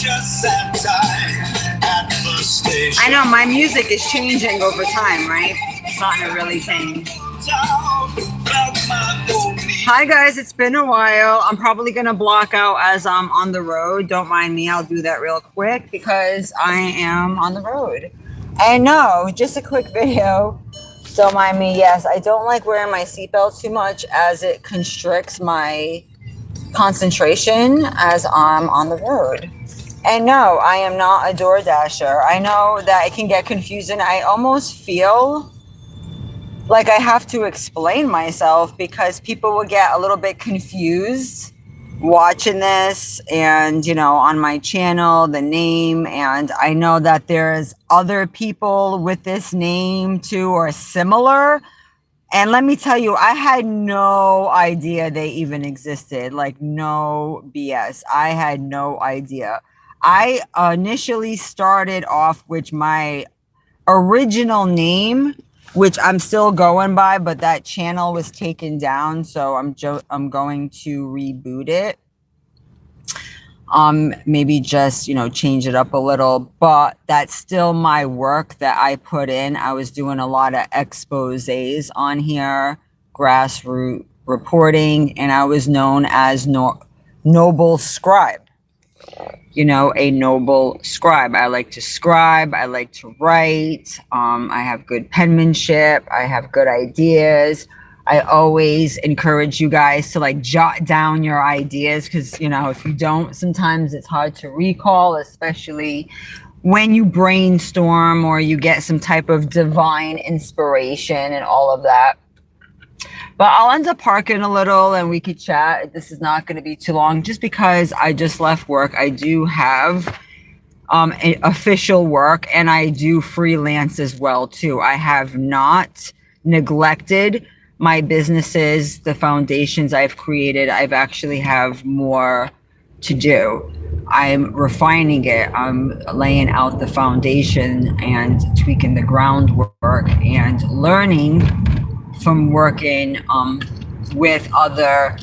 I know my music is changing over time, right? It's starting to really change. Hi guys, it's been a while. I'm probably gonna block out as I'm on the road. Don't mind me, I'll do that real quick because I am on the road. I know, just a quick video. Don't mind me. Yes, I don't like wearing my seatbelt too much as it constricts my concentration as I'm on the road. And no, I am not a Door Dasher. I know that it can get confusing. I almost feel like I have to explain myself because people will get a little bit confused watching this and, you know, on my channel, the name. And I know that there's other people with this name too or similar. And let me tell you, I had no idea they even existed. Like, no BS. I had no idea. I initially started off with my original name, which I'm still going by, but that channel was taken down, so I'm going to reboot it. Maybe just, you know, change it up a little, but that's still my work that I put in. I was doing a lot of exposés on here, grassroots reporting, and I was known as Noble Scribe. You know, a noble scribe. I like to scribe. I like to write. I have good penmanship. I have good ideas. I always encourage you guys to like jot down your ideas because, you know, if you don't, sometimes it's hard to recall, especially when you brainstorm or you get some type of divine inspiration and all of that. But I'll end up parking a little and we could chat. This is not going to be too long just because I just left work. I do have official work and I do freelance as well too. I have not neglected my businesses, the foundations I've created. I've actually have more to do. I'm refining it. I'm laying out the foundation and tweaking the groundwork and learning from working with other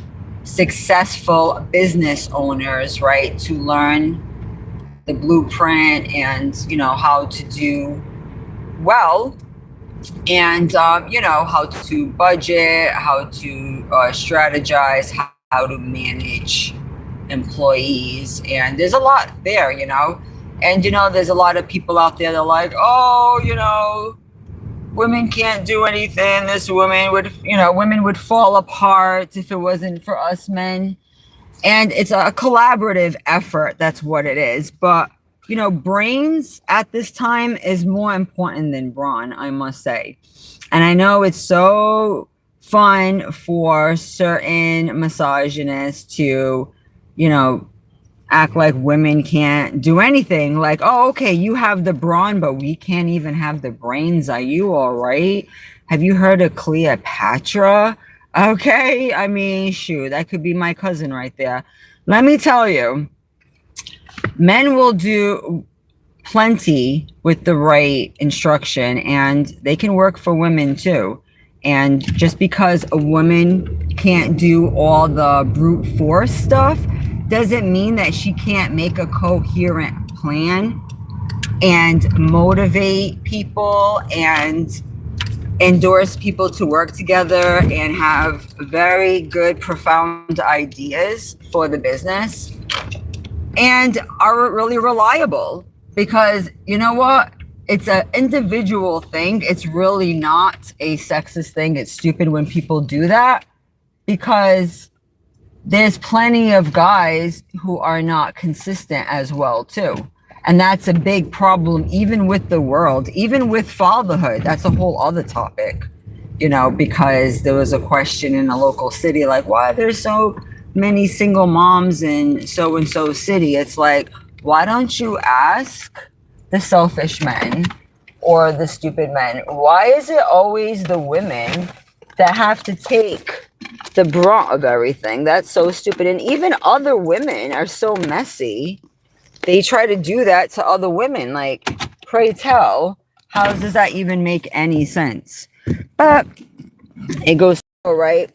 successful business owners, right? To learn the blueprint and, you know, how to do well and, you know, how to budget, how to strategize, how to manage employees. And there's a lot there, you know, and, you know, there's a lot of people out there that are like, oh, you know, women can't do anything. This woman would, you know, women would fall apart if it wasn't for us men. And it's a collaborative effort. That's what it is. But, you know, brains at this time is more important than brawn, I must say. And I know it's so fun for certain misogynists to, you know, act like women can't do anything. Like, oh, okay, you have the brawn, but we can't even have the brains. Are you all right? Have you heard of Cleopatra? Okay, I mean, shoot, that could be my cousin right there. Let me tell you, men will do plenty with the right instruction, and they can work for women too. And just because a woman can't do all the brute force stuff doesn't mean that she can't make a coherent plan and motivate people and endorse people to work together and have very good, profound ideas for the business and are really reliable. Because you know what? It's an individual thing. It's really not a sexist thing. It's stupid when people do that because there's plenty of guys who are not consistent as well too. And that's a big problem, even with the world, even with fatherhood. That's a whole other topic, you know, because there was a question in a local city, like, why there's so many single moms in so-and-so city? It's like, why don't you ask the selfish men or the stupid men? Why is it always the women that have to take the brunt of everything? That's so stupid. And even other women are so messy. They try to do that to other women. Like, pray tell, how does that even make any sense? But it goes so right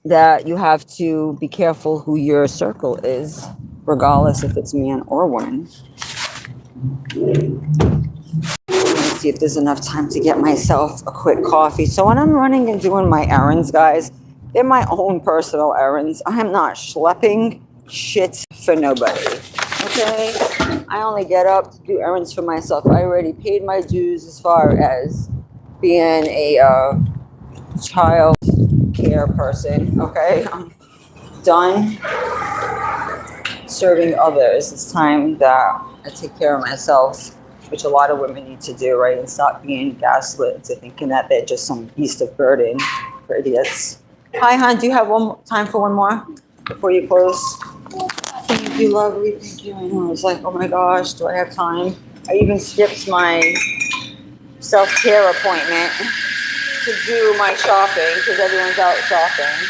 that you have to be careful who your circle is, regardless if it's man or woman. Let's see if there's enough time to get myself a quick coffee. So when I'm running and doing my errands, guys, they're my own personal errands. I am not schlepping shit for nobody. Okay? I only get up to do errands for myself. I already paid my dues as far as being a child care person. Okay? I'm done serving others. It's time that I take care of myself, which a lot of women need to do, right? And stop being gaslit into thinking that they're just some beast of burden for idiots. Hi, hon. Do you have time for one more before you close? Thank you, lovely. Thank you. I know. I was like, oh my gosh, do I have time? I even skipped my self-care appointment to do my shopping because everyone's out shopping.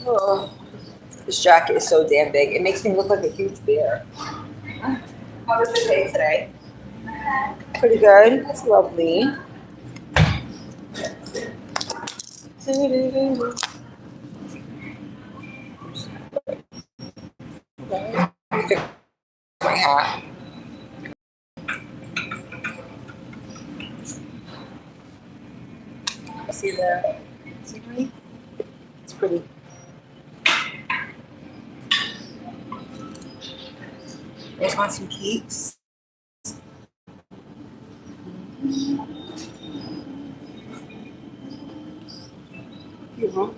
Oh, this jacket is so damn big. It makes me look like a huge bear. How was the day today? Pretty good. That's lovely. My hat. See the scenery? It's pretty. You guys want some cakes? You want?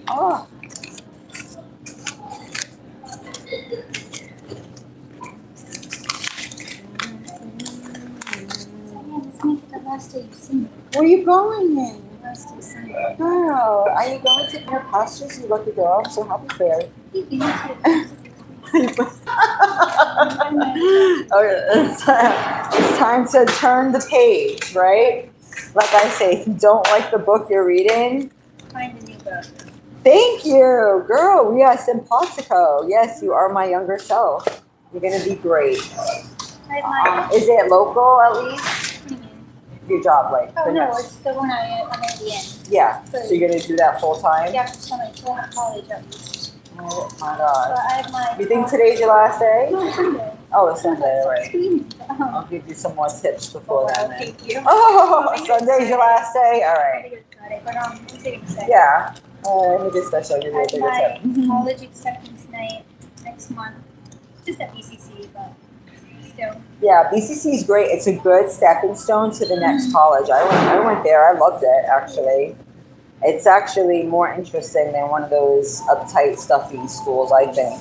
Oh. Where are you going then? Girl, are you going to your pastures? You lucky girl. I'm so happy for you. Okay, it's time to turn the page, right? Like I say, if you don't like the book you're reading, Find a new book. thank you, girl. Yes, Impossico. Yes, you are my younger self. You're gonna be great. Is it local at least? Your job, like? Oh no, it's the one I'm at the end. Yeah. So you're gonna do that full time? Yeah, for summer, till I have college at least. Oh my So god. I have my. You think today's your last day? No, it's Sunday. Oh, it's Sunday, right? Uh-huh. I'll give you some more tips before Well, then. Then. thank you. Oh, Sunday's your last day? All I right. think it's Friday, but I'm taking second. Yeah. Let me get special. Give you I a have bigger my tip. college acceptance night next month. Just at BCC, but still. Yeah, BCC is great. It's a good stepping stone to the next college. I went there. I loved it, actually. It's actually more interesting than one of those uptight, stuffy schools, I think.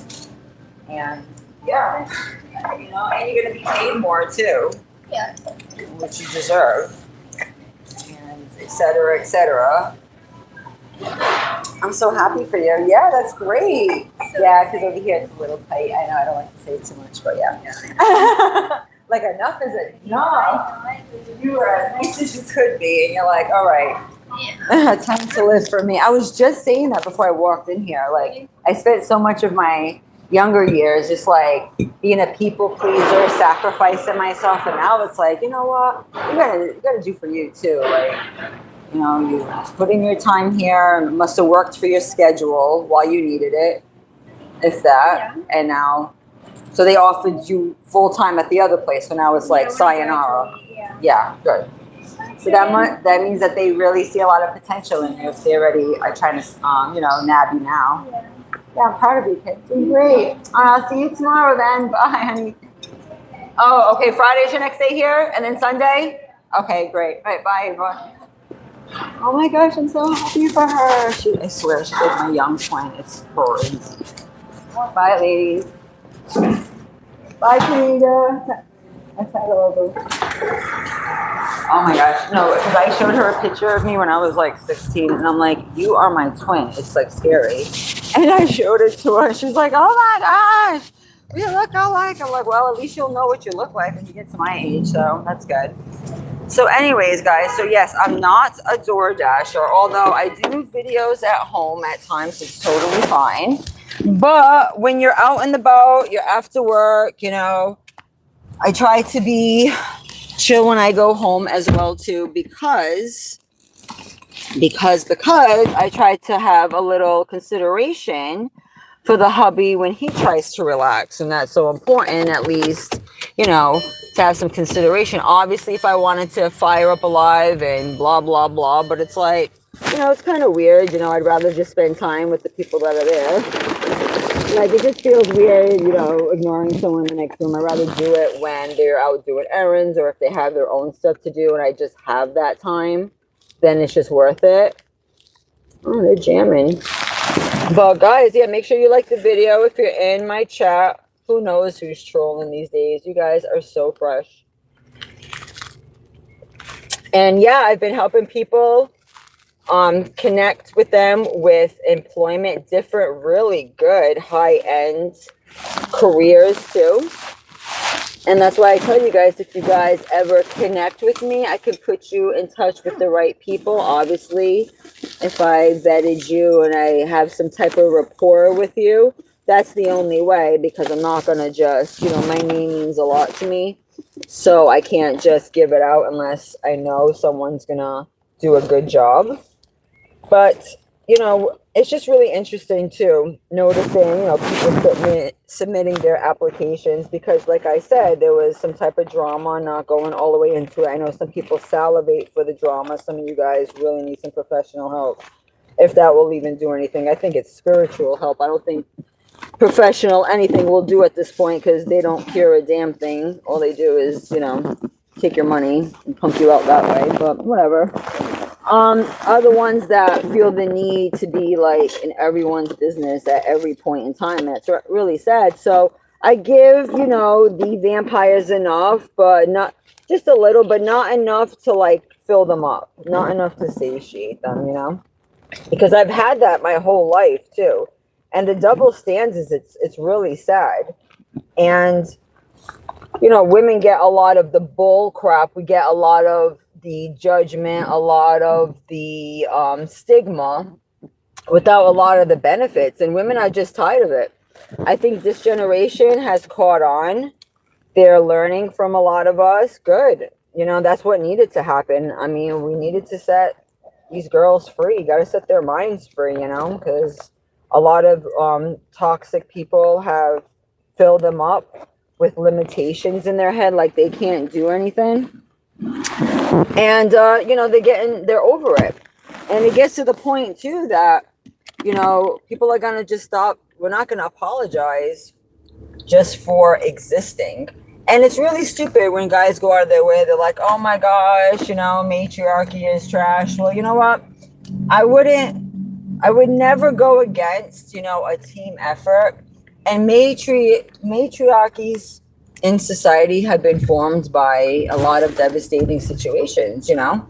And yeah, you know, and you're going to be paid more too, Yeah. which you deserve, and et cetera, et cetera. I'm so happy for you. Yeah, that's great. Yeah, because over here it's a little tight. I know I don't like to say too much, but yeah. Like enough is enough. You were as nice as you could be, and you're like, all right, time to live for me. I was just saying that before I walked in here. Like, I spent so much of my younger years just like being a people pleaser, sacrificing myself, and now it's like, you know what? You gotta do for you too. Like, you know, you put in your time here, and it must have worked for your schedule while you needed it, if that. Yeah. And now, so they offered you full time at the other place, so now it's like sayonara. Yeah. Yeah, good. So that means that they really see a lot of potential in you if they already are trying to, you know, nab you now. Yeah. Yeah, I'm proud of you, kid. Doing great. I'll see you tomorrow then. Bye, honey. Oh, okay. Friday's your next day here, and then Sunday. Okay, great. All right, bye, everyone. Oh my gosh, I'm so happy for her. I swear, she's like my young twin. It's crazy. Bye, ladies. Bye, Kanita. I said hello. Oh my gosh, no, because I showed her a picture of me when I was like 16, and I'm like, you are my twin. It's like scary. And I showed it to her, and she's like, oh my gosh, we look alike. I'm like, well, at least you'll know what you look like when you get to my age, so that's good. So anyways, guys, so yes, I'm not a DoorDasher, although I do videos at home at times. It's totally fine. But when you're out and about, you're after work, you know, I try to be chill when I go home as well too, because I try to have a little consideration for the hubby when he tries to relax, and that's so important, at least, you know, to have some consideration. Obviously, if I wanted to fire up alive and blah blah blah, but it's like, you know, it's kind of weird, you know, I'd rather just spend time with the people that are there. Like, it just feels weird, you know, ignoring someone in the next room. I'd rather do it when they're out doing errands, or if they have their own stuff to do and I just have that time, then it's just worth it. Oh, they're jamming. But guys, yeah, make sure you like the video if you're in my chat. Who knows who's trolling these days? You guys are so fresh. And yeah, I've been helping people connect with them with employment, different, really good high-end careers too. And that's why I tell you guys, if you guys ever connect with me, I can put you in touch with the right people. Obviously, if I vetted you and I have some type of rapport with you, that's the only way, because I'm not going to just, you know, my name means a lot to me. So I can't just give it out unless I know someone's going to do a good job. But, you know, it's just really interesting too, noticing, you know, people submitting their applications, because like I said, there was some type of drama, not going all the way into it. I know some people salivate for the drama. Some of you guys really need some professional help, if that will even do anything. I think it's spiritual help. I don't think professional anything will do at this point, because they don't cure a damn thing. All they do is, you know, take your money and pump you out that way, but whatever. Are the ones that feel the need to be like in everyone's business at every point in time. That's really sad. So I give, you know, the vampires enough, but not just a little, but not enough to like fill them up, not enough to satiate them, you know, because I've had that my whole life too. And the double standards, it's really sad. And, you know, women get a lot of the bull crap. We get a lot of the judgment, a lot of the stigma, without a lot of the benefits. And women are just tired of it. I think this generation has caught on. They're learning from a lot of us. Good. You know, that's what needed to happen. I mean, we needed to set these girls free. Got to set their minds free, you know, because a lot of toxic people have filled them up with limitations in their head, like they can't do anything. And, you know, they're over it. And it gets to the point too that, you know, people are going to just stop. We're not going to apologize just for existing. And it's really stupid when guys go out of their way. They're like, oh my gosh, you know, matriarchy is trash. Well, you know what? I would never go against, you know, a team effort. And matriarchies in society have been formed by a lot of devastating situations, you know.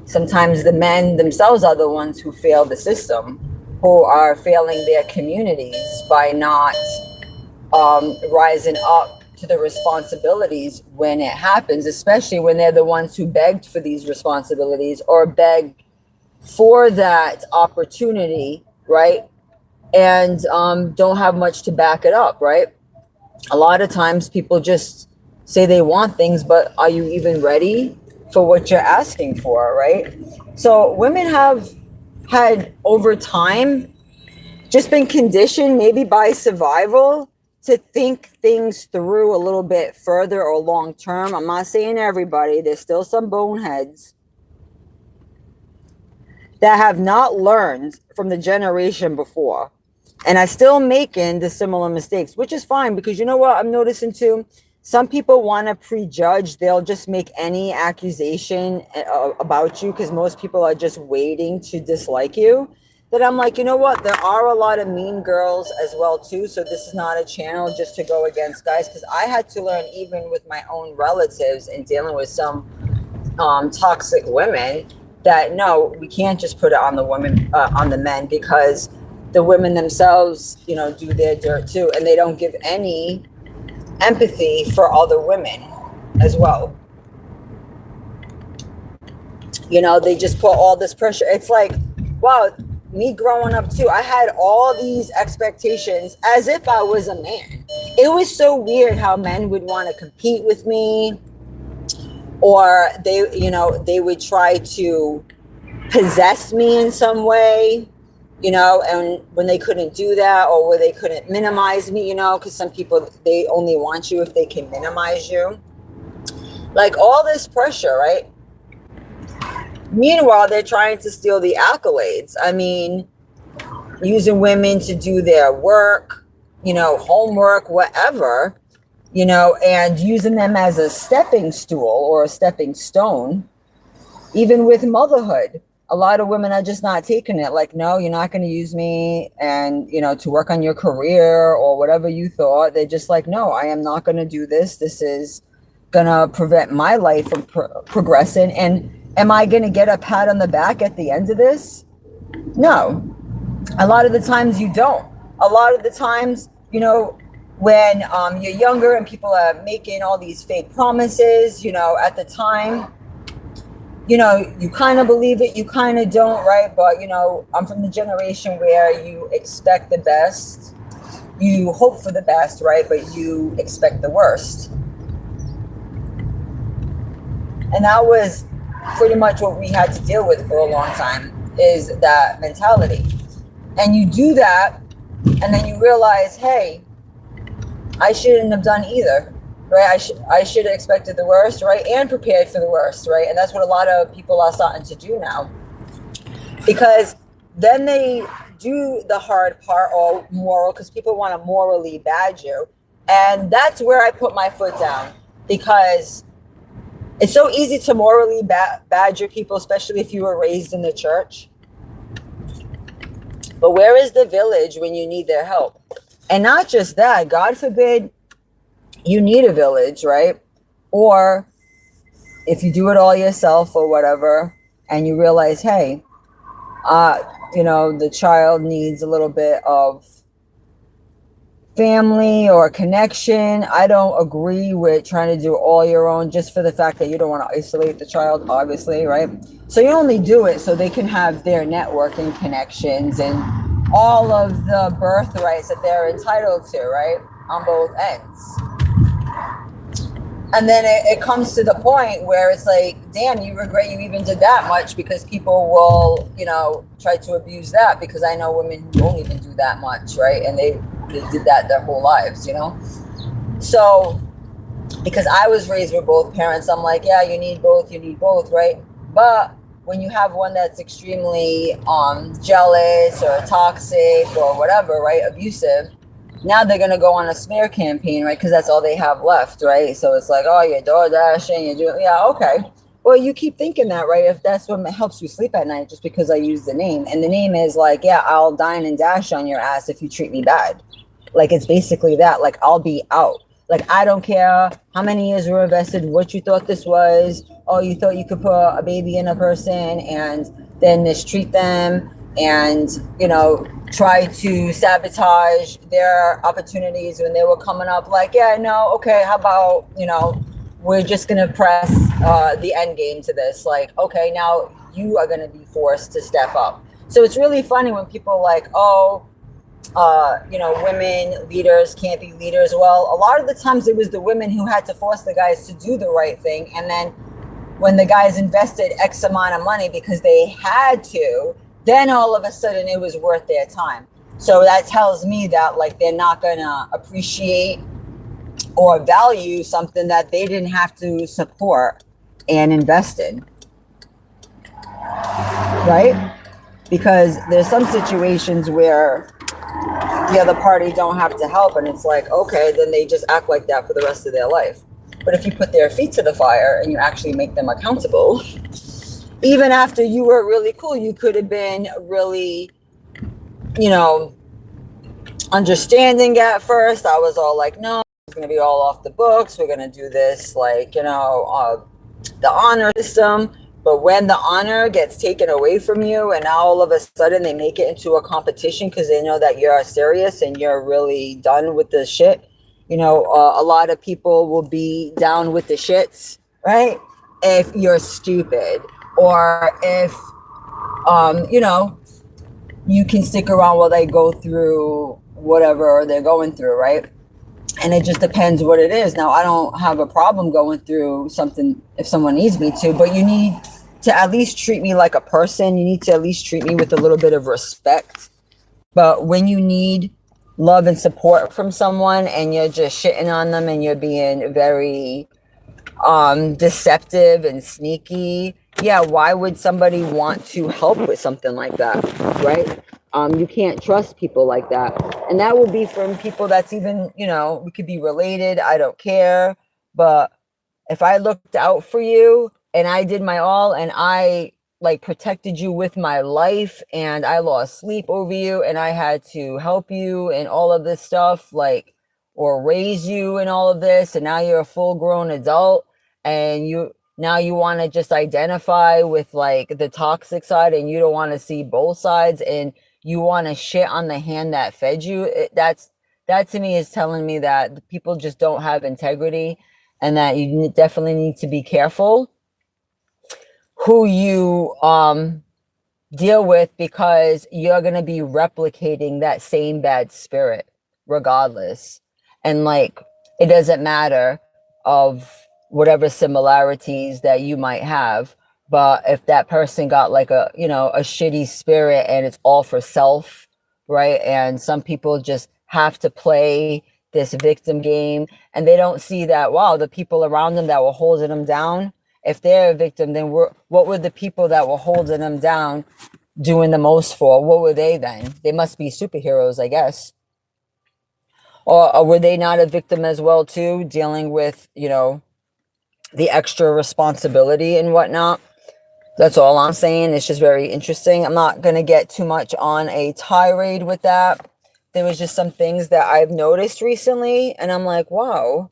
Sometimes the men themselves are the ones who fail the system, who are failing their communities by not rising up to the responsibilities when it happens, especially when they're the ones who begged for these responsibilities or begged for that opportunity, right? And don't have much to back it up, right? A lot of times people just say they want things, but are you even ready for what you're asking for, right? So women have had over time just been conditioned, maybe by survival, to think things through a little bit further or long term. I'm not saying everybody, there's still some boneheads that have not learned from the generation before. And I still making the similar mistakes, which is fine because you know what I'm noticing too? Some people want to prejudge. They'll just make any accusation about you because most people are just waiting to dislike you. That I'm like, you know what? There are a lot of mean girls as well too. So this is not a channel just to go against guys because I had to learn even with my own relatives and dealing with some toxic women that no, we can't just put it on the women, on the men because the women themselves, you know, do their dirt too, and they don't give any empathy for other women as well. You know, they just put all this pressure. It's like, wow, me growing up too, I had all these expectations as if I was a man. It was so weird how men would want to compete with me, or they, you know, they would try to possess me in some way, you know, and when they couldn't do that or where they couldn't minimize me, you know, because some people, they only want you if they can minimize you. Like all this pressure, right? Meanwhile, they're trying to steal the accolades. I mean, using women to do their work, you know, homework, whatever, you know, and using them as a stepping stool or a stepping stone, even with motherhood. A lot of women are just not taking it. Like, no, you're not going to use me and, you know, to work on your career or whatever you thought. They're just like, no, I am not going to do this. This is going to prevent my life from progressing. And am I going to get a pat on the back at the end of this? No. A lot of the times you don't. A lot of the times, you know, when you're younger and people are making all these fake promises, you know, at the time, you know, you kind of believe it, you kind of don't, right? But, you know, I'm from the generation where you expect the best, you hope for the best, right? But you expect the worst. And that was pretty much what we had to deal with for a long time, is that mentality. And you do that, and then you realize, hey, I shouldn't have done either. Right, I should have expected the worst, right, and prepared for the worst, right, and that's what a lot of people are starting to do now, because then they do the hard part or moral, because people want to morally badge you, and that's where I put my foot down, because it's so easy to morally badger people, especially if you were raised in the church. But where is the village when you need their help? And not just that, God forbid you need a village, right? Or if you do it all yourself or whatever, and you realize, hey, you know, the child needs a little bit of family or connection. I don't agree with trying to do all your own just for the fact that you don't want to isolate the child, obviously, right? So you only do it so they can have their networking connections and all of the birthrights that they're entitled to, right? On both ends. And then it comes to the point where it's like, damn, you regret you even did that much, because people will, you know, try to abuse that, because I know women who don't even do that much, right? And they did that their whole lives, you know? So, because I was raised with both parents, I'm like, yeah, you need both, right? But when you have one that's extremely jealous or toxic or whatever, right, abusive, now they're going to go on a smear campaign, right? Because that's all they have left, right? So it's like, oh, you're door dashing, you're doing, yeah, okay. Well, you keep thinking that, right? If that's what helps you sleep at night, just because I use the name. And the name is like, yeah, I'll dine and dash on your ass if you treat me bad. Like, it's basically that. Like, I'll be out. Like, I don't care how many years were invested, what you thought this was. Oh, you thought you could put a baby in a person and then mistreat them and, you know, try to sabotage their opportunities when they were coming up. Like, yeah, no, okay, how about, you know, we're just going to press the end game to this. Like, okay, now you are going to be forced to step up. So it's really funny when people are like, oh, you know, women leaders can't be leaders. Well, a lot of the times it was the women who had to force the guys to do the right thing. And then when the guys invested X amount of money because they had to, then all of a sudden it was worth their time. So that tells me that, like, they're not going to appreciate or value something that they didn't have to support and invest in. Right? Because there's some situations where the other party don't have to help, and it's like, okay, then they just act like that for the rest of their life. But if you put their feet to the fire and you actually make them accountable, even after you were really cool, you could have been really, you know, understanding at first. I was all like, no, it's going to be all off the books. We're going to do this, like, you know, the honor system. But when the honor gets taken away from you and now all of a sudden they make it into a competition because they know that you're serious and you're really done with the shit, you know, a lot of people will be down with the shits, right? If you're stupid, or if, you know, you can stick around while they go through whatever they're going through, right? And it just depends what it is. Now, I don't have a problem going through something if someone needs me to, but you need to at least treat me like a person. You need to at least treat me with a little bit of respect. But when you need love and support from someone and you're just shitting on them and you're being very deceptive and sneaky, yeah, why would somebody want to help with something like that, right? You can't trust people like that. And that will be from people that's even, you know, we could be related, I don't care. But if I looked out for you and I did my all and I like protected you with my life and I lost sleep over you and I had to help you and all of this stuff, like, or raise you and all of this, and now you're a full grown adult and you want to just identify with like the toxic side and you don't want to see both sides and you want to shit on the hand that fed you. That to me is telling me that the people just don't have integrity, and that you definitely need to be careful who you deal with, because you're going to be replicating that same bad spirit regardless. And like, it doesn't matter of whatever similarities that you might have, but if that person got like a, you know, a shitty spirit and it's all for self, right? And some people just have to play this victim game and they don't see that, wow, the people around them that were holding them down, if they're a victim, then what were the people that were holding them down doing the most for? What were they then? They must be superheroes, I guess. Or were they not a victim as well too, dealing with, you know, the extra responsibility and whatnot? That's all I'm saying. It's just very interesting. I'm not going to get too much on a tirade with that. There was just some things that I've noticed recently and I'm like, wow,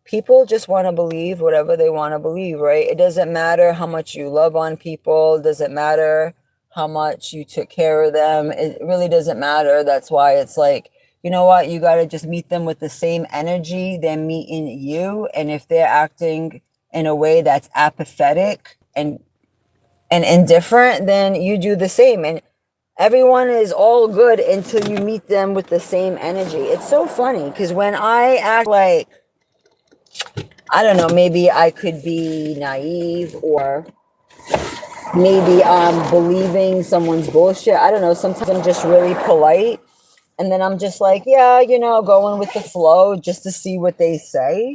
people just want to believe whatever they want to believe, right? It doesn't matter how much you love on people. It doesn't matter how much you took care of them. It really doesn't matter. That's why it's like, you know what? You got to just meet them with the same energy they're meeting you. And if they're acting in a way that's apathetic and indifferent, then you do the same. And everyone is all good until you meet them with the same energy. It's so funny because when I act like, I don't know, maybe I could be naive or maybe I'm believing someone's bullshit. I don't know. Sometimes I'm just really polite. And then I'm just like, yeah, you know, going with the flow just to see what they say.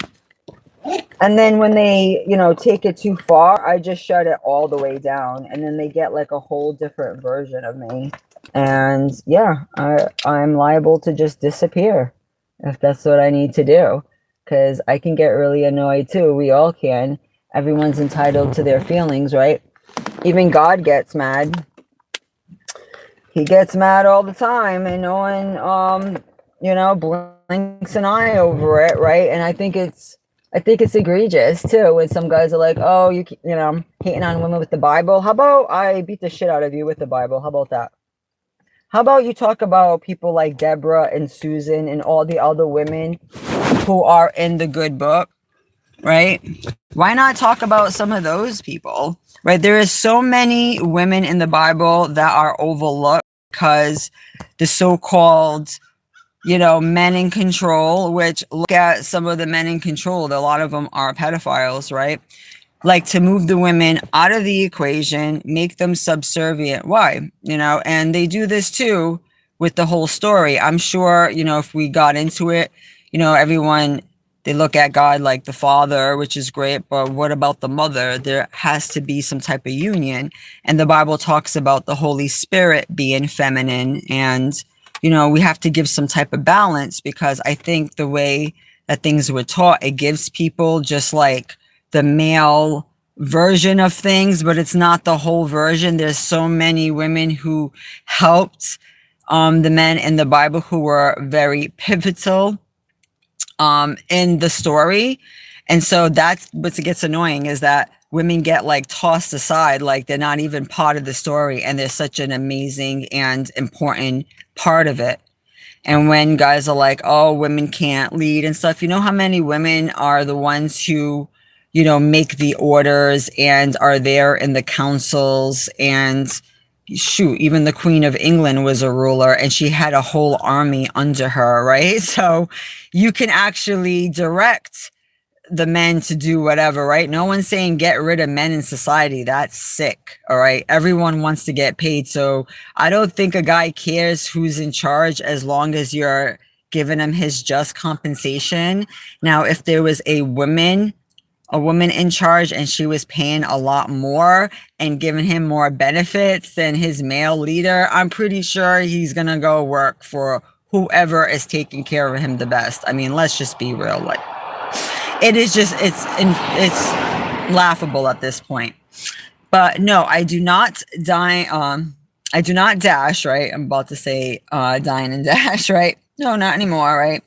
And then when they, you know, take it too far, I just shut it all the way down. And then they get like a whole different version of me. And yeah, I'm liable to just disappear if that's what I need to do. Because I can get really annoyed too. We all can. Everyone's entitled to their feelings, right? Even God gets mad. He gets mad all the time, and no one, you know, blinks an eye over it, right? And I think it's egregious too when some guys are like, "Oh, you know, hating on women with the Bible. How about I beat the shit out of you with the Bible? How about that? How about you talk about people like Deborah and Susan and all the other women who are in the good book, right? Why not talk about some of those people, right? There is so many women in the Bible that are overlooked because the so-called, you know, men in control, which look at some of the men in control, a lot of them are pedophiles, right? Like to move the women out of the equation, make them subservient. Why? You know, and they do this too with the whole story. I'm sure, you know, if we got into it, you know, everyone, they look at God like the father, which is great, but what about the mother? There has to be some type of union. And the Bible talks about the Holy Spirit being feminine and, we have to give some type of balance, because I think the way that things were taught, it gives people just like the male version of things, but it's not the whole version. There's so many women who helped the men in the Bible who were very pivotal in the story. And so that's what gets annoying, is that women get like tossed aside, like they're not even part of the story, and they're such an amazing and important part of it. And when guys are like, oh, women can't lead and stuff, you know how many women are the ones who, make the orders and are there in the councils? And shoot, even the Queen of England was a ruler, and she had a whole army under her, right? So you can actually direct the men to do whatever, right? No one's saying get rid of men in society. That's sick. All right. Everyone wants to get paid. So I don't think a guy cares who's in charge, as long as you're giving him his just compensation. Now, if there was a woman in charge and she was paying a lot more and giving him more benefits than his male leader, I'm pretty sure he's going to go work for whoever is taking care of him the best. I mean, let's just be real. Like, it's laughable at this point. But no, I do not I do not dash, right? I'm about to say dine and dash, right? No, not anymore, right?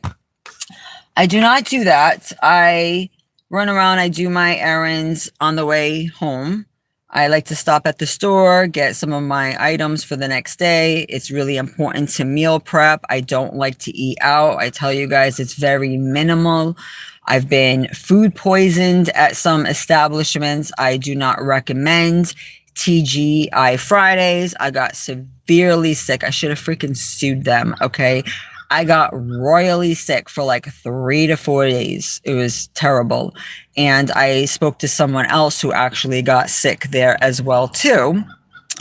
I do not do that. I run around, I do my errands on the way home. I like to stop at the store, get some of my items for the next day. It's really important to meal prep. I don't like to eat out. I tell you guys, it's very minimal. I've been food poisoned at some establishments. I do not recommend TGI Fridays. I got severely sick. I should have freaking sued them, okay? I got royally sick for like 3 to 4 days. It was terrible. And I spoke to someone else who actually got sick there as well too.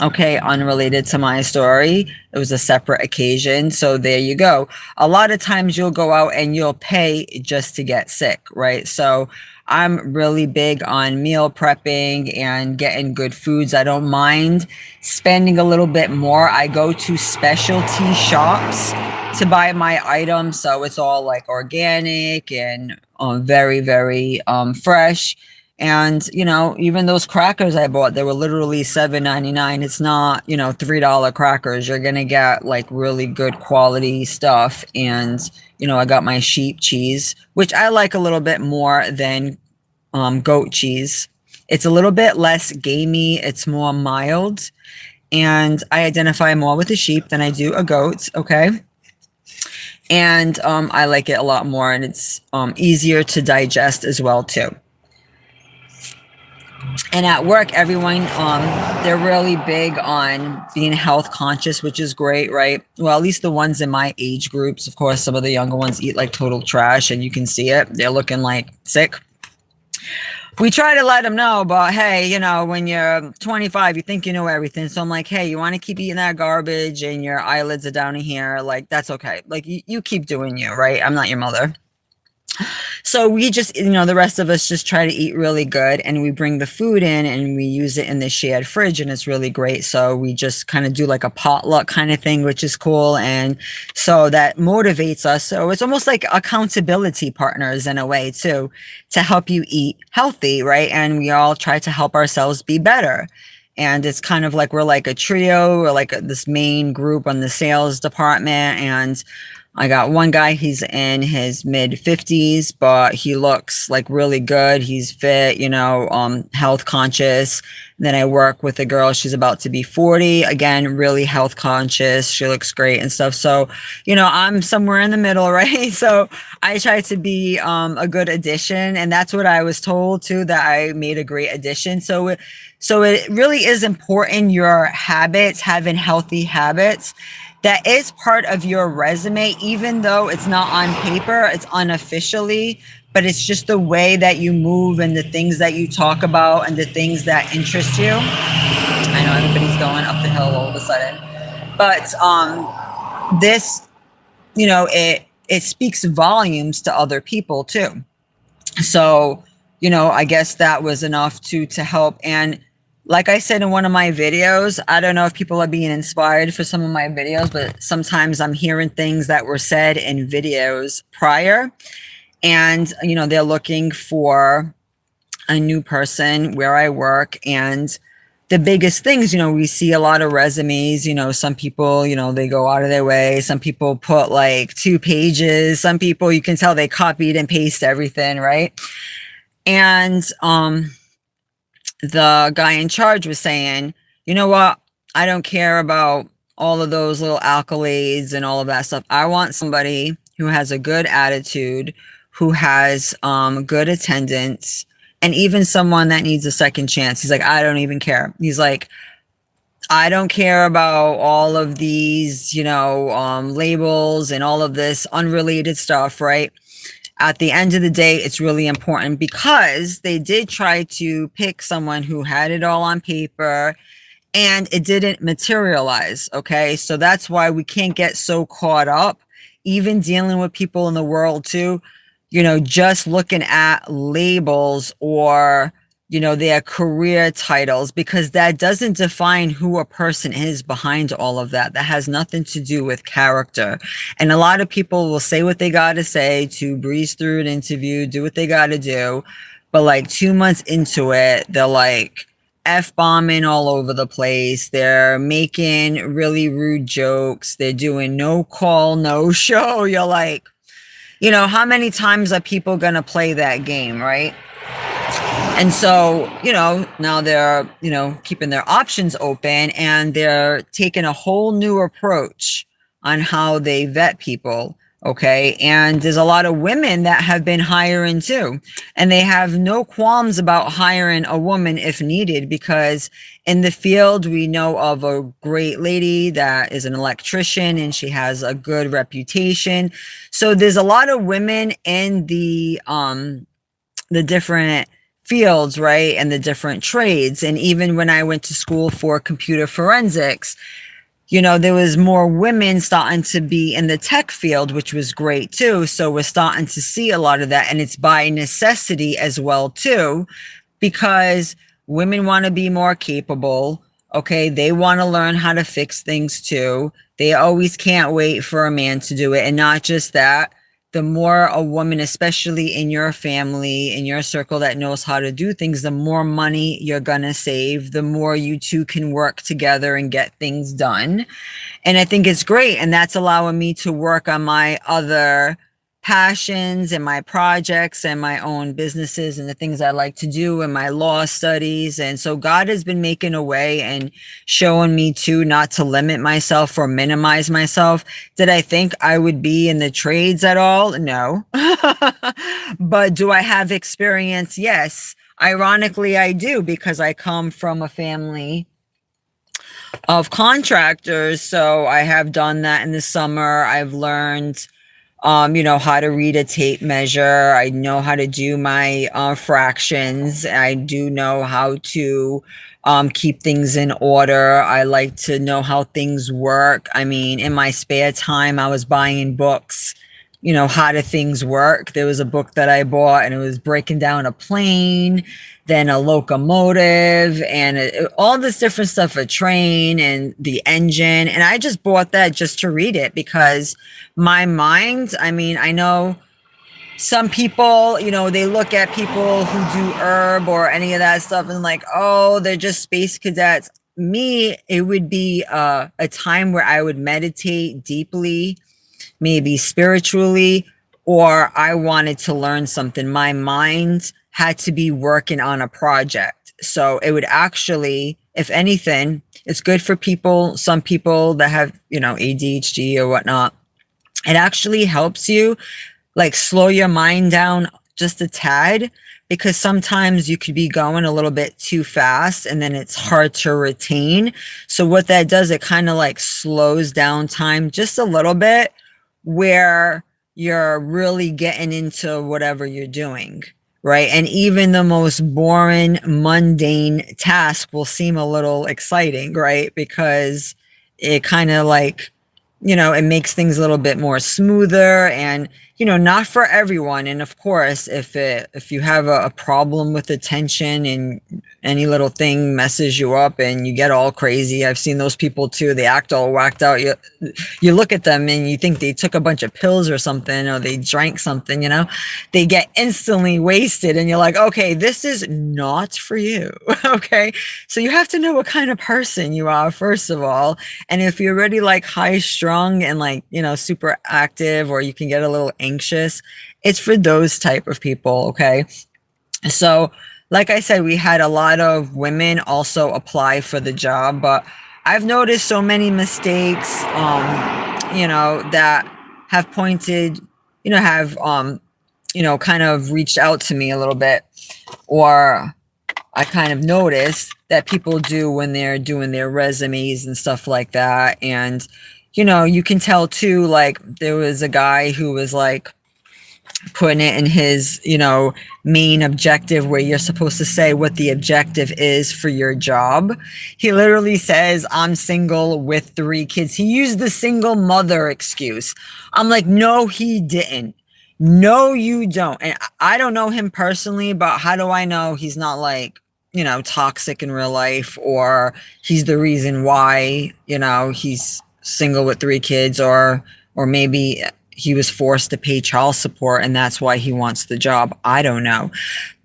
Okay, unrelated to my story. It was a separate occasion. So there you go. A lot of times you'll go out and you'll pay just to get sick, right? So I'm really big on meal prepping and getting good foods. I don't mind spending a little bit more. I go to specialty shops to buy my items, so it's all like organic and very, very fresh. And even those crackers I bought, they were literally $7.99. It's not $3 crackers. You're gonna get like really good quality stuff. And I got my sheep cheese, which I like a little bit more than goat cheese. It's a little bit less gamey. It's more mild, and I identify more with a sheep than I do a goat. Okay. And I like it a lot more, and it's easier to digest as well too. And at work, everyone, they're really big on being health conscious, which is great, right? Well, at least the ones in my age groups. Of course, some of the younger ones eat like total trash, and you can see it. They're looking like sick. We try to let them know, but hey, when you're 25, you think you know everything. So I'm like, hey, you want to keep eating that garbage and your eyelids are down in here? Like, that's okay. Like, you keep doing you, right? I'm not your mother. So we just, the rest of us just try to eat really good, and we bring the food in and we use it in the shared fridge, and it's really great. So we just kind of do like a potluck kind of thing, which is cool. And so that motivates us. So it's almost like accountability partners in a way too, to help you eat healthy, right? And we all try to help ourselves be better. And it's kind of like we're like a trio, or like this main group on the sales department. And I got one guy, he's in his mid 50s, but he looks like really good. He's fit, health conscious. Then I work with a girl, she's about to be 40, again, really health conscious. She looks great and stuff. So, I'm somewhere in the middle, right? So I try to be a good addition. And that's what I was told too, that I made a great addition. So it really is important, your habits, having healthy habits. That is part of your resume, even though it's not on paper, it's unofficially, but it's just the way that you move and the things that you talk about and the things that interest you. I know everybody's going up the hill all of a sudden, but this, it speaks volumes to other people too. So, I guess that was enough to help. And like I said in one of my videos, I don't know if people are being inspired for some of my videos, but sometimes I'm hearing things that were said in videos prior, and they're looking for a new person where I work. And the biggest things, we see a lot of resumes, some people, they go out of their way. Some people put like 2 pages. Some people, you can tell they copied and pasted everything, right? And the guy in charge was saying, you know what? I don't care about all of those little accolades and all of that stuff. I want somebody who has a good attitude, who has good attendance, and even someone that needs a second chance. He's like, I don't even care. He's like, I don't care about all of these, labels and all of this unrelated stuff, right? At the end of the day, it's really important, because they did try to pick someone who had it all on paper and it didn't materialize. Okay. So that's why we can't get so caught up, even dealing with people in the world too, just looking at labels or, their career titles, because that doesn't define who a person is behind all of that. That has nothing to do with character. And a lot of people will say what they got to say to breeze through an interview, do what they got to do. But like 2 months into it, they're like F-bombing all over the place. They're making really rude jokes. They're doing no call, no show. You're like, how many times are people going to play that game, right? And so, now they're, keeping their options open, and they're taking a whole new approach on how they vet people. Okay. And there's a lot of women that have been hiring too, and they have no qualms about hiring a woman if needed, because in the field, we know of a great lady that is an electrician and she has a good reputation. So there's a lot of women in the different fields, right? And the different trades. And even when I went to school for computer forensics, there was more women starting to be in the tech field, which was great too. So we're starting to see a lot of that. And it's by necessity as well too, because women want to be more capable. Okay. They want to learn how to fix things too. They always can't wait for a man to do it. And not just that, the more a woman, especially in your family, in your circle, that knows how to do things, the more money you're going to save, the more you two can work together and get things done. And I think it's great. And that's allowing me to work on my other passions and my projects and my own businesses and the things I like to do and my law studies. And so God has been making a way and showing me too, not to limit myself or minimize myself. Did I think I would be in the trades at all? No. But do I have experience? Yes. Ironically, I do, because I come from a family of contractors. So I have done that in the summer. I've learned how to read a tape measure. I know how to do my fractions. I do know how to keep things in order. I like to know how things work. I mean, in my spare time, I was buying books, how do things work. There was a book that I bought, and it was breaking down a plane, then a locomotive, and all this different stuff, a train and the engine. And I just bought that just to read it, because my mind, I mean, I know some people, they look at people who do herb or any of that stuff and like, oh, they're just space cadets. Me, it would be a time where I would meditate deeply, maybe spiritually, or I wanted to learn something. My mind had to be working on a project. So it would actually, if anything, it's good for people, some people that have, ADHD or whatnot. It actually helps you like slow your mind down just a tad, because sometimes you could be going a little bit too fast and then it's hard to retain. So what that does, it kind of like slows down time just a little bit, where you're really getting into whatever you're doing, right? And even the most boring, mundane task will seem a little exciting, right? Because it kind of like, it makes things a little bit more smoother, and not for everyone. And of course, if you have a problem with attention and any little thing messes you up and you get all crazy, I've seen those people too. They act all whacked out. You look at them and you think they took a bunch of pills or something, or they drank something, they get instantly wasted and you're like, okay, this is not for you. Okay. So you have to know what kind of person you are, first of all. And if you're already like high strung and like, super active, or you can get a little anxious, it's for those type of people. Okay. So like I said, we had a lot of women also apply for the job, but I've noticed so many mistakes, that have pointed, have, kind of reached out to me a little bit, or I kind of noticed that people do when they're doing their resumes and stuff like that. And, you can tell too, like there was a guy who was like putting it in his, main objective, where you're supposed to say what the objective is for your job. He literally says, I'm single with 3 kids. He used the single mother excuse. I'm like, no, he didn't. No, you don't. And I don't know him personally, but how do I know he's not like, toxic in real life, or he's the reason why, he's single with 3 kids, or maybe he was forced to pay child support and that's why he wants the job. I don't know.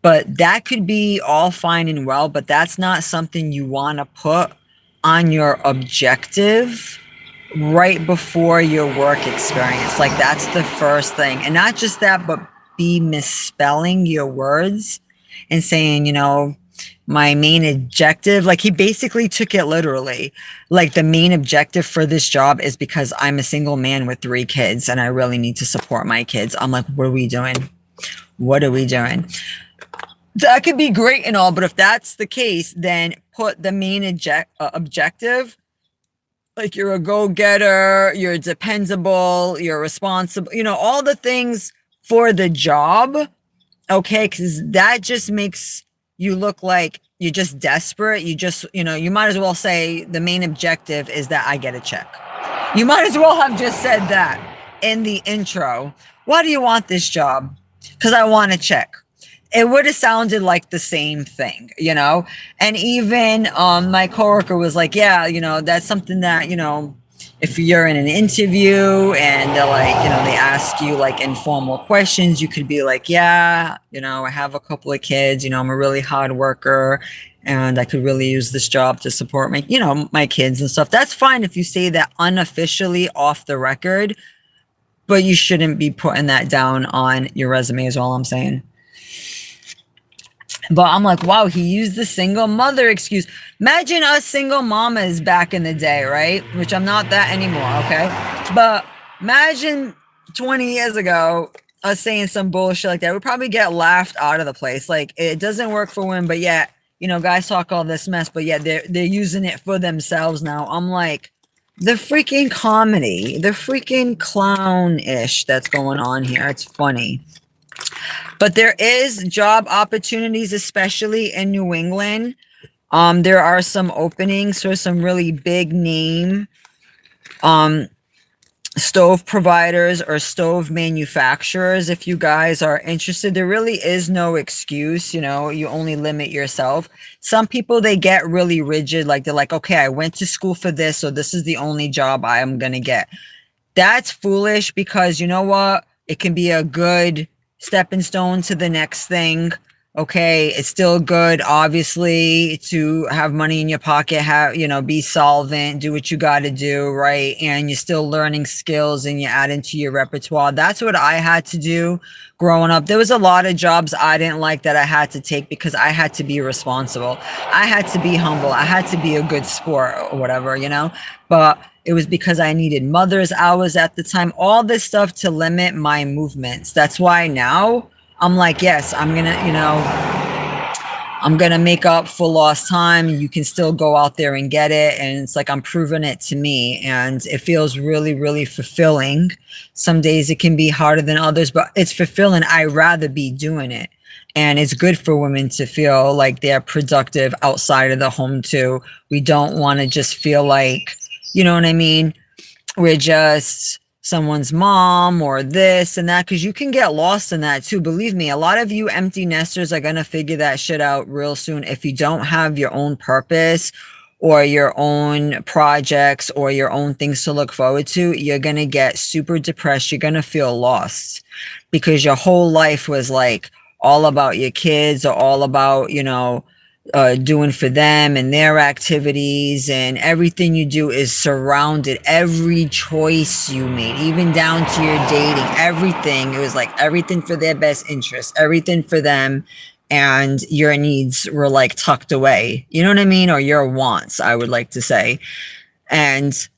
But that could be all fine and well, but that's not something you want to put on your objective right before your work experience. Like that's the first thing. And not just that, but be misspelling your words and saying, my main objective, like he basically took it literally. Like the main objective for this job is because I'm a single man with 3 kids and I really need to support my kids. I'm like, what are we doing? What are we doing? That could be great and all, but if that's the case, then put the main objective. Like you're a go-getter, you're dependable, you're responsible, all the things for the job. Okay. Cause that just makes you look like you're just desperate. You just, you might as well say the main objective is that I get a check. You might as well have just said that in the intro. Why do you want this job? Because I want a check. It would have sounded like the same thing, and even my coworker was like, yeah, that's something that, if you're in an interview and they're like, they ask you like informal questions, you could be like, yeah, I have a couple of kids, I'm a really hard worker and I could really use this job to support my, my kids and stuff. That's fine if you say that unofficially off the record, but you shouldn't be putting that down on your resume is all I'm saying. But I'm like, wow, he used the single mother excuse. Imagine us single mamas back in the day, right? Which I'm not that anymore, okay? But imagine 20 years ago, us saying some bullshit like that. We'd probably get laughed out of the place. Like, it doesn't work for women, but yet, guys talk all this mess, but yet they're using it for themselves now. I'm like, the freaking comedy, the freaking clown-ish that's going on here. It's funny. But there is job opportunities, especially in New England. There are some openings for some really big name stove providers or stove manufacturers. If you guys are interested, there really is no excuse. You only limit yourself. Some people, they get really rigid. Like they're like, okay, I went to school for this, so this is the only job I am going to get. That's foolish, because you know what? It can be a good stepping stone to the next thing. Okay, it's still good, obviously, to have money in your pocket, be solvent, do what you got to do, right? And you're still learning skills and you add into your repertoire. That's what I had to do growing up. There was a lot of jobs I didn't like that I had to take because I had to be responsible. I had to be humble. I had to be a good sport or whatever, but it was because I needed mother's hours at the time, all this stuff to limit my movements. That's why now I'm like, yes, I'm going to make up for lost time. You can still go out there and get it. And it's like, I'm proving it to me. And it feels really, really fulfilling. Some days it can be harder than others, but it's fulfilling. I'd rather be doing it. And it's good for women to feel like they're productive outside of the home too. We don't want to just feel like, you know what I mean? We're just someone's mom or this and that, because you can get lost in that too. Believe me, a lot of you empty nesters are going to figure that shit out real soon. If you don't have your own purpose or your own projects or your own things to look forward to, you're going to get super depressed. You're going to feel lost because your whole life was like all about your kids or all about, doing for them and their activities, and everything you do is surrounded, every choice you made, even down to your dating, everything. It was like everything for their best interest, everything for them. And your needs were like tucked away, you know what I mean? Or your wants, I would like to say. And,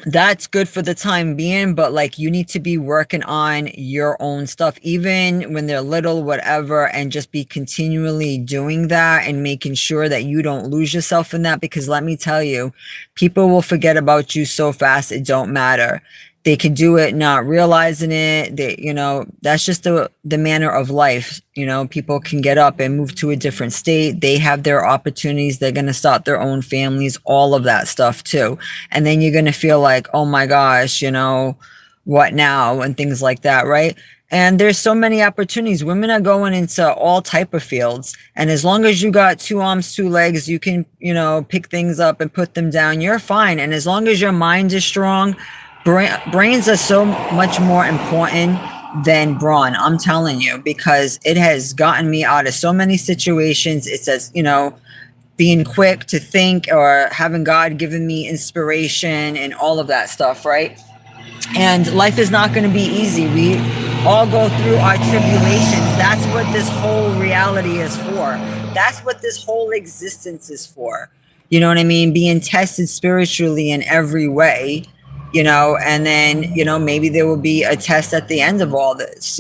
that's good for the time being, but like you need to be working on your own stuff, even when they're little, whatever, and just be continually doing that and making sure that you don't lose yourself in that. Because let me tell you, people will forget about you so fast, it don't matter. They can do it not realizing it. That's just the manner of life. People can get up and move to a different state. They have their opportunities. They're going to start their own families, all of that stuff too. And then you're going to feel like, oh my gosh, what now? And things like that, right? And there's so many opportunities. Women are going into all type of fields. And as long as you got 2 arms, 2 legs, you can, pick things up and put them down. You're fine. And as long as your mind is strong, brains are so much more important than brawn. I'm telling you, because it has gotten me out of so many situations. It says, being quick to think or having God given me inspiration and all of that stuff, right? And life is not going to be easy. We all go through our tribulations. That's what this whole reality is for. That's what this whole existence is for. You know what I mean? Being tested spiritually in every way. And then, maybe there will be a test at the end of all this,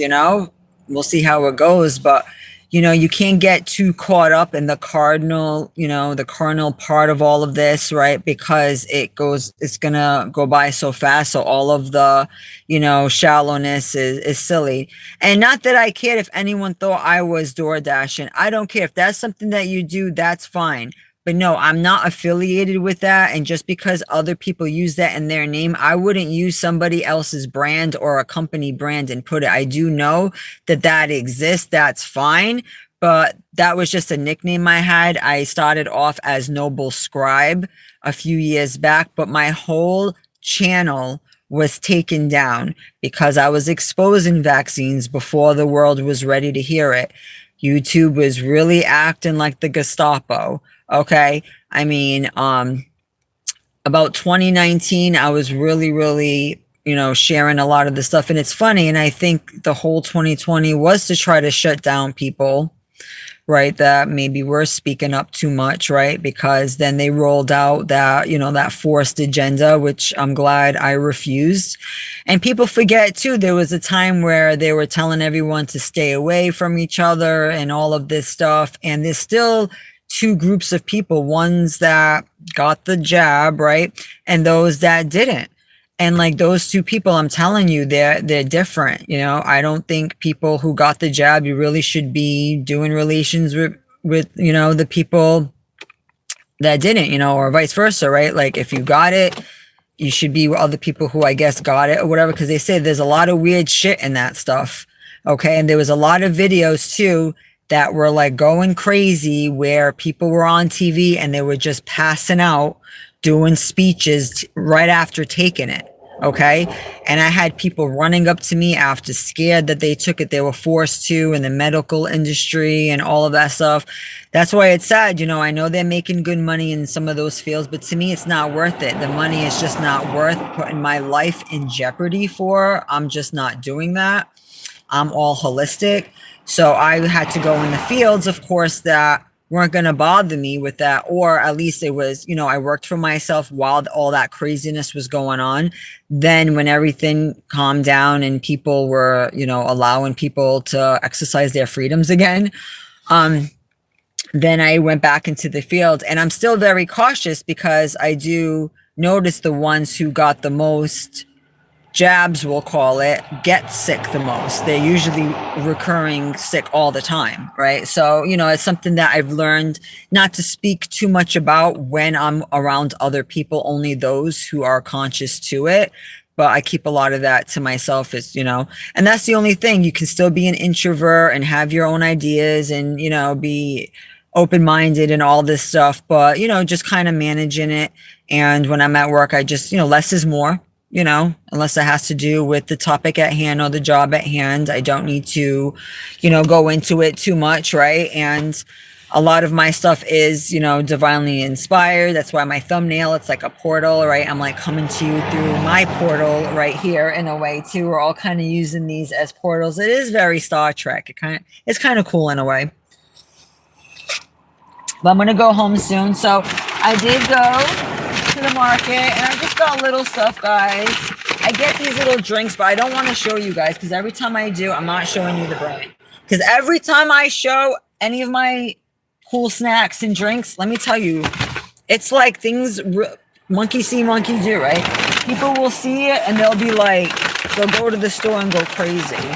we'll see how it goes. But, you can't get too caught up in the carnal part of all of this, right? Because it's going to go by so fast. So all of the, shallowness is silly. And not that I cared if anyone thought I was door dashing. I don't care. If that's something that you do, that's fine. But no, I'm not affiliated with that. And just because other people use that in their name, I wouldn't use somebody else's brand or a company brand and put it. I do know that exists. That's fine. But that was just a nickname I had. I started off as Noble Scribe a few years back, but my whole channel was taken down because I was exposing vaccines before the world was ready to hear it. YouTube was really acting like the Gestapo. Okay. I mean, about 2019, I was really, sharing a lot of the stuff, and it's funny. And I think the whole 2020 was to try to shut down people, right? That maybe were speaking up too much, right? Because then they rolled out that, that forced agenda, which I'm glad I refused. And people forget too, there was a time where they were telling everyone to stay away from each other and all of this stuff. And there's still 2 groups of people, ones that got the jab, right? And those that didn't. And like those 2 people, I'm telling you, they're different. I don't think people who got the jab, you really should be doing relations with the people that didn't, or vice versa, right? Like if you got it, you should be with other people who I guess got it or whatever, because they say there's a lot of weird shit in that stuff. Okay. And there was a lot of videos too that were like going crazy, where people were on TV and they were just passing out, doing speeches right after taking it. Okay. And I had people running up to me after, scared that they took it. They were forced to, in the medical industry and all of that stuff. That's why it's sad. I know they're making good money in some of those fields, but to me, it's not worth it. The money is just not worth putting my life in jeopardy for. I'm just not doing that. I'm all holistic. So I had to go in the fields, of course, that weren't going to bother me with that. Or at least it was, I worked for myself while all that craziness was going on. Then when everything calmed down and people were, allowing people to exercise their freedoms again, then I went back into the field. And I'm still very cautious because I do notice the ones who got the most jabs, we'll call it, get sick the most. They're usually recurring sick all the time, right? So, it's something that I've learned not to speak too much about when I'm around other people, only those who are conscious to it. but I keep a lot of that to myself. Is, and that's the only thing. You can still be an introvert and have your own ideas and, be open-minded and all this stuff, but, just kind of managing it. And when I'm at work, I just, less is more, unless it has to do with the topic at hand or the job at hand. I don't need to, go into it too much, right? And a lot of my stuff is, divinely inspired. That's why my thumbnail, it's like a portal, right? I'm like coming to you through my portal right here in a way too. We're all kind of using these as portals. It is very Star Trek. It's kind of cool in a way. But I'm going to go home soon. So I did go to the market and I just got little stuff, guys. I get these little drinks, but I don't want to show you guys because every time I do, I'm not showing you the brand. Because every time I show any of my cool snacks and drinks, let me tell you, it's like things monkey see, monkey do, right? People will see it and they'll be like, they'll go to the store and go crazy.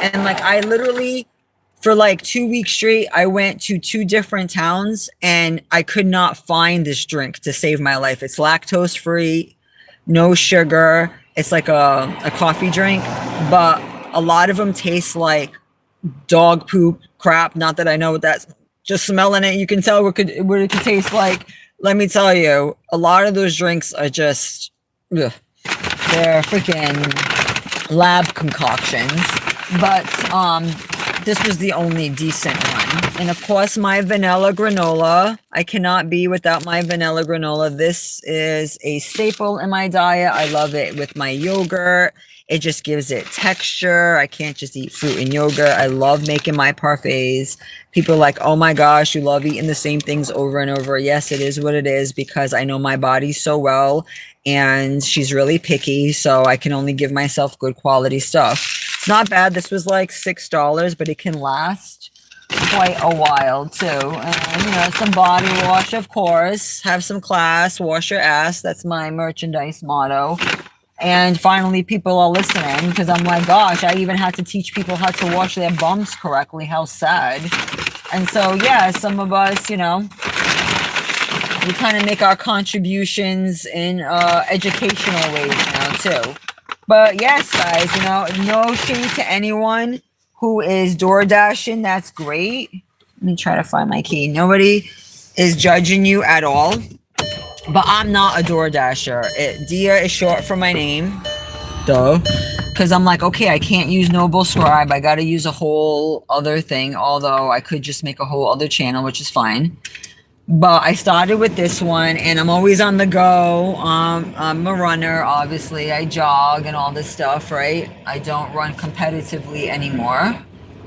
And like, I literally, for like 2 weeks straight, I went to 2 different towns and I could not find this drink to save my life. It's lactose free, no sugar. It's like a coffee drink, but a lot of them taste like dog poop crap. Not that I know what that's, just smelling it, you can tell what it could taste like. Let me tell you, a lot of those drinks are just, ugh, they're freaking lab concoctions. But this was the only decent one. And of course, my vanilla granola. I cannot be without my vanilla granola. This is a staple in my diet. I love it with my yogurt. It just gives it texture. I can't just eat fruit and yogurt. I love making my parfaits. People are like, oh my gosh, you love eating the same things over and over. Yes, it is what it is because I know my body so well and she's really picky. So I can only give myself good quality stuff. It's not bad. This was like $6, but it can last quite a while too. And, some body wash, of course. Have some class, wash your ass. That's my merchandise motto. And finally, people are listening because I'm like, gosh, I even had to teach people how to wash their bums correctly. How sad. And so, yeah, some of us, we kind of make our contributions in educational ways now, too. But yes, guys, no shade to anyone who is door dashing. That's great. Let me try to find my key. Nobody is judging you at all. But I'm not a door dasher. Dia is short for my name. Duh. Because I'm like, okay, I can't use Noble Scribe. I got to use a whole other thing. Although I could just make a whole other channel, which is fine. But I started with this one, and I'm always on the go. I'm a runner, obviously. I jog and all this stuff, right? I don't run competitively anymore.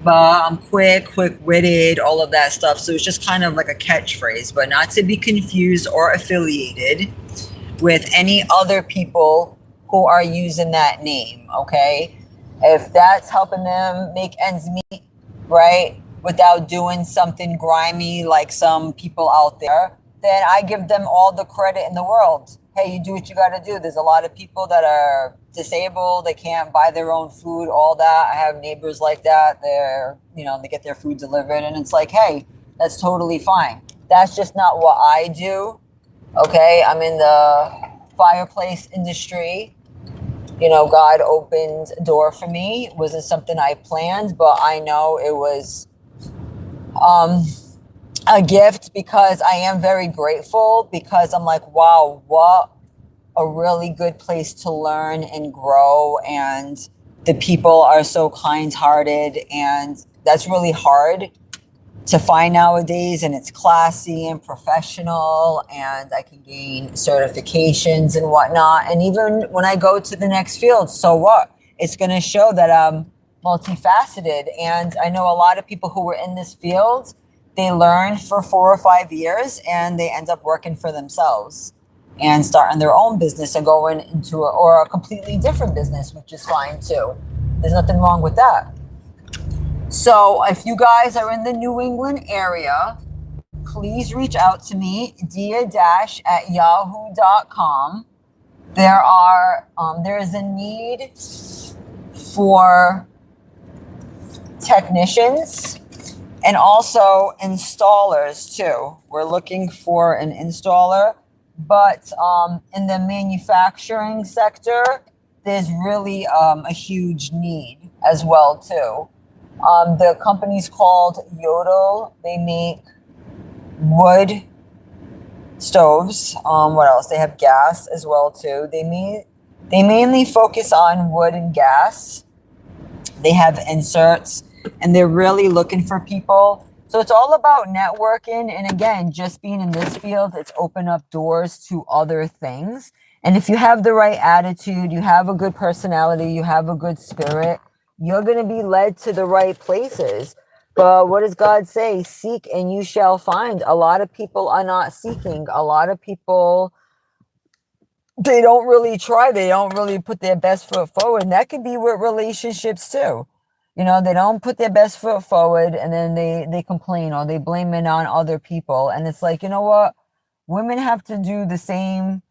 But I'm quick-witted, all of that stuff. So it's just kind of like a catchphrase, but not to be confused or affiliated with any other people who are using that name, okay? If that's helping them make ends meet, right, without doing something grimy like some people out there, then I give them all the credit in the world. Hey, you do what you got to do. There's a lot of people that are disabled. They can't buy their own food, all that. I have neighbors like that. They get their food delivered and it's like, hey, that's totally fine. That's just not what I do. Okay. I'm in the fireplace industry. God opened a door for me. It wasn't something I planned, but I know it was, a gift because I am very grateful because I'm like, wow, what a really good place to learn and grow. And the people are so kind-hearted and that's really hard to find nowadays. And it's classy and professional and I can gain certifications and whatnot. And even when I go to the next field, so what? It's going to show that I'm multifaceted. And I know a lot of people who were in this field, they learn for 4 or 5 years and they end up working for themselves and starting their own business and going into a completely different business, which is fine too. There's nothing wrong with that. So if you guys are in the New England area, please reach out to me, dia-@yahoo.com. There is a need for technicians and also installers too. We're looking for an installer, but in the manufacturing sector, there's really a huge need as well too. The company's called Yodel. They make wood stoves. What else? They have gas as well too. They mainly focus on wood and gas. They have inserts, and they're really looking for people. So it's all about networking. And again, just being in this field, it's opened up doors to other things. And if you have the right attitude, you have a good personality, you have a good spirit, you're going to be led to the right places. But what does God say? Seek and you shall find. A lot of people are not seeking. A lot of people, they don't really try. They don't really put their best foot forward. And that could be with relationships too. You know, they don't put their best foot forward, and then they complain or they blame it on other people. And it's like, you know what? Women have to do the same,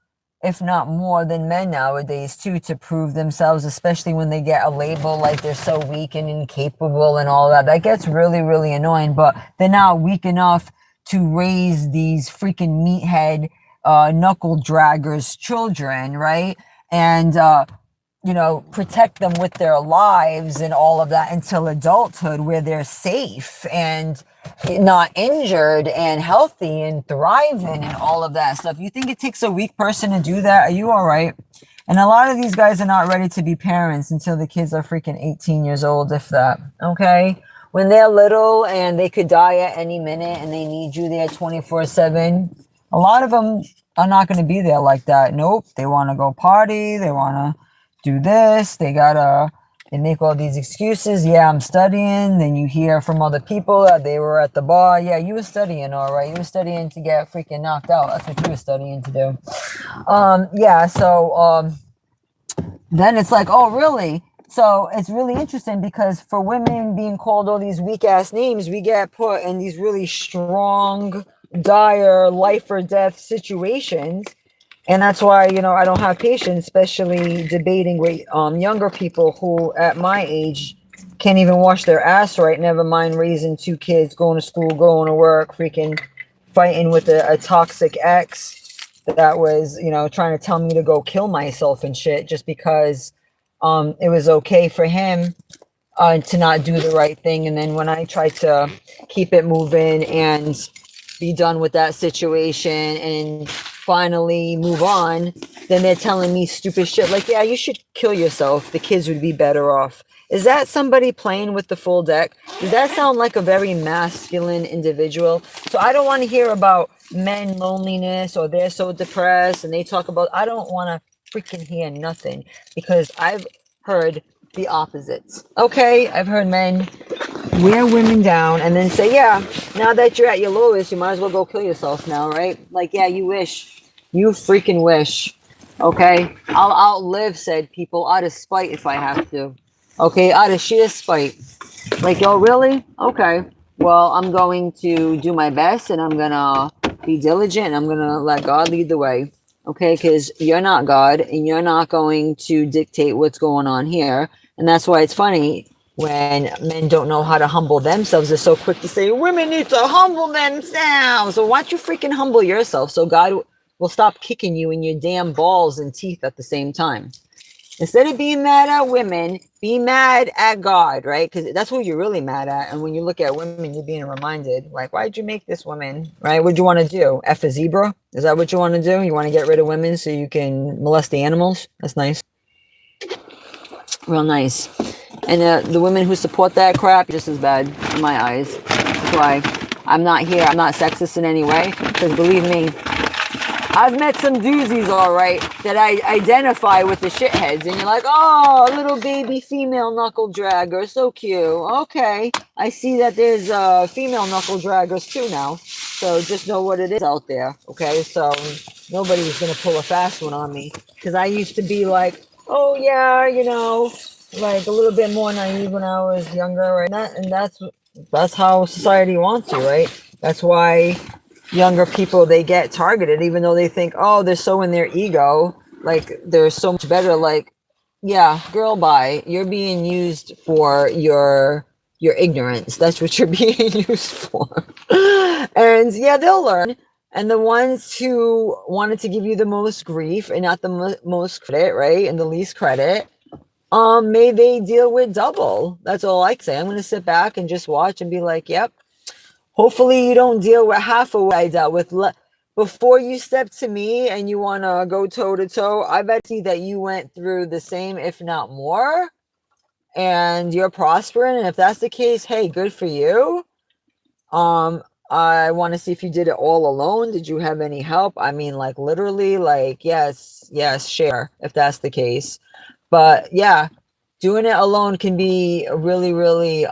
if not more than men nowadays too, to prove themselves, especially when they get a label like they're so weak and incapable and all that. That gets really, really annoying. But they're not weak enough to raise these freaking meathead knuckle draggers children, right? And you know, protect them with their lives and all of that until adulthood, where they're safe and not injured and healthy and thriving and all of that stuff. You think it takes a weak person to do that? Are you all right? And a lot of these guys are not ready to be parents until the kids are freaking 18 years old, if that. Okay? When they're little and they could die at any minute and they need you there 24/7, a lot of them are not going to be there like that. Nope. They want to go party. They want to do this. They make all these excuses. Yeah, I'm studying. Then you hear from other people that they were at the bar. Yeah, you were studying, all right. You were studying to get freaking knocked out. That's what you were studying to do. Yeah, so then it's like, oh, really? So it's really interesting because for women being called all these weak ass names, we get put in these really strong, dire life or death situations. And that's why, you know, I don't have patience, especially debating with younger people who at my age can't even wash their ass right, never mind raising 2 kids, going to school, going to work, freaking fighting with a toxic ex that was, you know, trying to tell me to go kill myself and shit just because it was okay for him to not do the right thing. And then when I tried to keep it moving and be done with that situation and finally move on, then they're telling me stupid shit like, yeah, you should kill yourself. The kids would be better off. Is that somebody playing with the full deck? Does that sound like a very masculine individual? So I don't want to hear about men loneliness or they're so depressed and they talk about, I don't want to freaking hear nothing because I've heard the opposites. Okay, I've heard men wear women down and then say, yeah, now that you're at your lowest, you might as well go kill yourself now, right? Like, yeah, you wish. You freaking wish. Okay? I'll outlive said people out of spite if I have to. Okay? Out of sheer spite. Like, yo, really? Okay. Well, I'm going to do my best and I'm going to be diligent and I'm going to let God lead the way. Okay? Because you're not God and you're not going to dictate what's going on here. And that's why it's funny when men don't know how to humble themselves. They're so quick to say, women need to humble themselves. So why don't you freaking humble yourself so God will stop kicking you in your damn balls and teeth at the same time. Instead of being mad at women, be mad at God, right? Because that's what you're really mad at. And when you look at women, you're being reminded, like, why'd you make this woman, right? What'd you want to do? F a zebra? Is that what you want to do? You want to get rid of women so you can molest the animals? That's nice. Real nice. And the women who support that crap, just as bad in my eyes. That's why I'm not here. I'm not sexist in any way. Because believe me, I've met some doozies, all right, that I identify with the shitheads. And you're like, oh, little baby female knuckle dragger. So cute. Okay. I see that there's female knuckle draggers too now. So just know what it is out there. Okay. So nobody's going to pull a fast one on me. Because I used to be like, oh, yeah, you know, like a little bit more naive when I was younger. Right? And that's how society wants you, right? That's why younger people, they get targeted even though they think, oh, they're so in their ego, like they're so much better. Like, yeah, girl, bye, you're being used for your ignorance. That's what you're being used for. And yeah, they'll learn. And the ones who wanted to give you the most grief and not the most credit, right? And the least credit, may they deal with double. That's all I can say. I'm going to sit back and just watch and be like, yep. Hopefully you don't deal with half of what I dealt with. Before you step to me and you want to go toe to toe, I bet you that you went through the same, if not more, and you're prospering. And if that's the case, hey, good for you. I want to see if you did it all alone. Did you have any help? I mean, like literally, like, yes, share if that's the case. But yeah, doing it alone can be really, really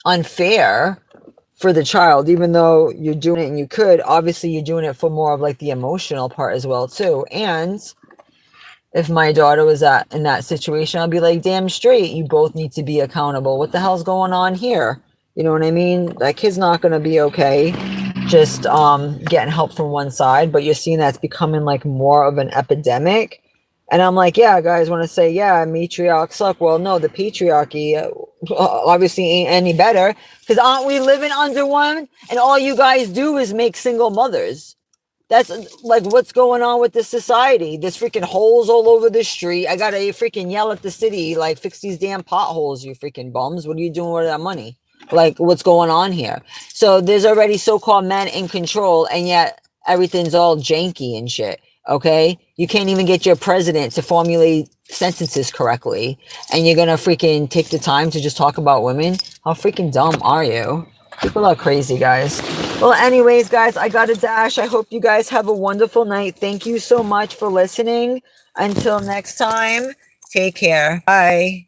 unfair for the child, even though you're doing it and you could. Obviously, you're doing it for more of like the emotional part as well, too. And if my daughter was in that situation, I'll be like, damn straight, you both need to be accountable. What the hell's going on here? You know what I mean? That kid's not going to be okay just getting help from one side, but you're seeing that's becoming like more of an epidemic. And I'm like, yeah, guys want to say, yeah, matriarchs suck. Well, no, the patriarchy obviously ain't any better, because aren't we living under one? And all you guys do is make single mothers. That's like what's going on with this society. There's freaking holes all over the street. I gotta freaking yell at the city, like, fix these damn potholes, you freaking bums. What are you doing with that money? Like, what's going on here? So there's already so-called men in control, and yet everything's all janky and shit. Okay, you can't even get your president to formulate sentences correctly, and you're gonna freaking take the time to just talk about women? How freaking dumb are you? People are crazy, guys. Well, anyways, guys, I gotta dash. I hope you guys have a wonderful night. Thank you so much for listening. Until next time, take care. Bye.